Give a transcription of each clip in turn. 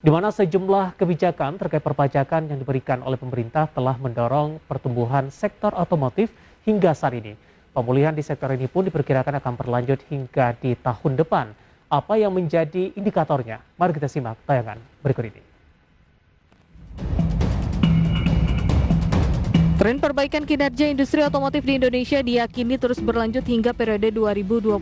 di mana sejumlah kebijakan terkait perpajakan yang diberikan oleh pemerintah telah mendorong pertumbuhan sektor otomotif hingga saat ini. Pemulihan di sektor ini pun diperkirakan akan berlanjut hingga di tahun depan. Apa yang menjadi indikatornya? Mari kita simak tayangan berikut ini. Tren perbaikan kinerja industri otomotif di Indonesia diyakini terus berlanjut hingga periode 2022.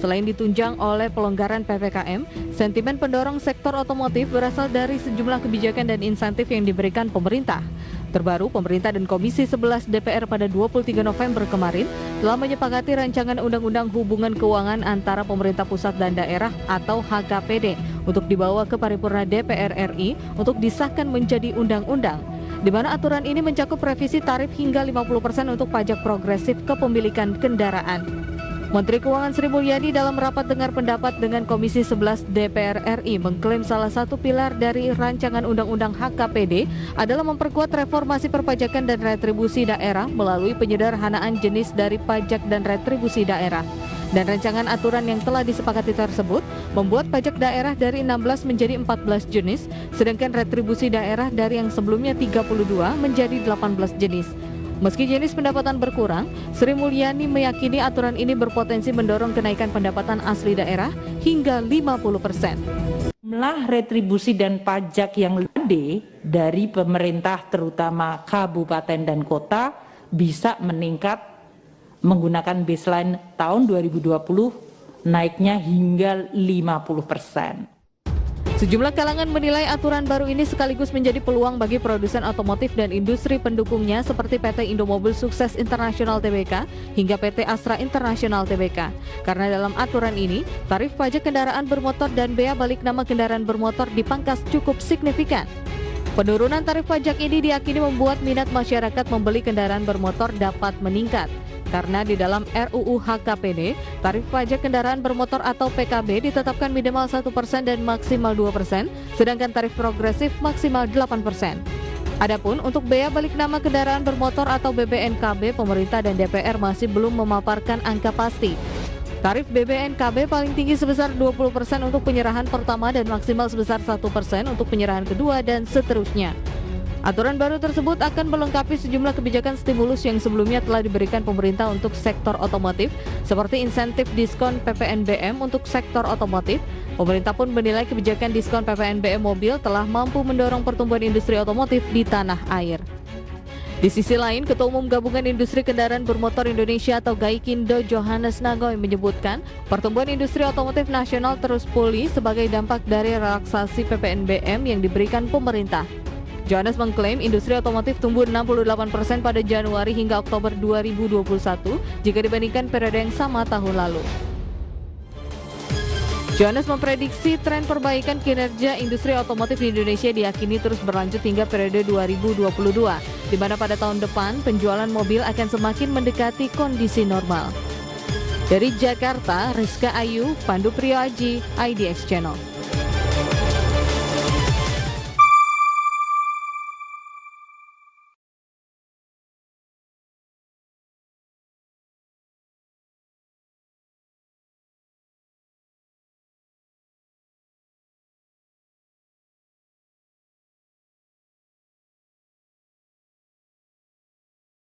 Selain ditunjang oleh pelonggaran PPKM, sentimen pendorong sektor otomotif berasal dari sejumlah kebijakan dan insentif yang diberikan pemerintah. Terbaru, pemerintah dan Komisi 11 DPR pada 23 November kemarin telah menyepakati rancangan Undang-Undang Hubungan Keuangan antara pemerintah pusat dan daerah atau HKPD untuk dibawa ke paripurna DPR RI untuk disahkan menjadi undang-undang, di mana aturan ini mencakup revisi tarif hingga 50% untuk pajak progresif kepemilikan kendaraan. Menteri Keuangan Sri Mulyani dalam rapat dengar pendapat dengan Komisi 11 DPR RI mengklaim salah satu pilar dari rancangan Undang-Undang HKPD adalah memperkuat reformasi perpajakan dan retribusi daerah melalui penyederhanaan jenis dari pajak dan retribusi daerah. Dan rancangan aturan yang telah disepakati tersebut membuat pajak daerah dari 16 menjadi 14 jenis, sedangkan retribusi daerah dari yang sebelumnya 32 menjadi 18 jenis. Meski jenis pendapatan berkurang, Sri Mulyani meyakini aturan ini berpotensi mendorong kenaikan pendapatan asli daerah hingga 50%. Jumlah retribusi dan pajak yang gede dari pemerintah terutama kabupaten dan kota bisa meningkat menggunakan baseline tahun 2020 naiknya hingga 50%. Sejumlah kalangan menilai aturan baru ini sekaligus menjadi peluang bagi produsen otomotif dan industri pendukungnya seperti PT Indomobil Sukses Internasional Tbk hingga PT Astra Internasional Tbk. Karena dalam aturan ini, tarif pajak kendaraan bermotor dan bea balik nama kendaraan bermotor dipangkas cukup signifikan. Penurunan tarif pajak ini diyakini membuat minat masyarakat membeli kendaraan bermotor dapat meningkat. Karena di dalam RUU HKPD, tarif pajak kendaraan bermotor atau PKB ditetapkan minimal 1% dan maksimal 2%, sedangkan tarif progresif maksimal 8%. Adapun untuk bea balik nama kendaraan bermotor atau BBNKB, pemerintah dan DPR masih belum memaparkan angka pasti. Tarif BBNKB paling tinggi sebesar 20% untuk penyerahan pertama dan maksimal sebesar 1% untuk penyerahan kedua dan seterusnya. Aturan baru tersebut akan melengkapi sejumlah kebijakan stimulus yang sebelumnya telah diberikan pemerintah untuk sektor otomotif, seperti insentif diskon PPNBM untuk sektor otomotif. Pemerintah pun menilai kebijakan diskon PPNBM mobil telah mampu mendorong pertumbuhan industri otomotif di tanah air. Di sisi lain, Ketua Umum Gabungan Industri Kendaraan Bermotor Indonesia atau Gaikindo Johannes Nagoy menyebutkan pertumbuhan industri otomotif nasional terus pulih sebagai dampak dari relaksasi PPNBM yang diberikan pemerintah. Johannes mengklaim industri otomotif tumbuh 68% pada Januari hingga Oktober 2021 jika dibandingkan periode yang sama tahun lalu. Johannes memprediksi tren perbaikan kinerja industri otomotif di Indonesia diyakini terus berlanjut hingga periode 2022, di mana pada tahun depan penjualan mobil akan semakin mendekati kondisi normal. Dari Jakarta, Rizka Ayu, Pandu Priyoaji, IDX Channel.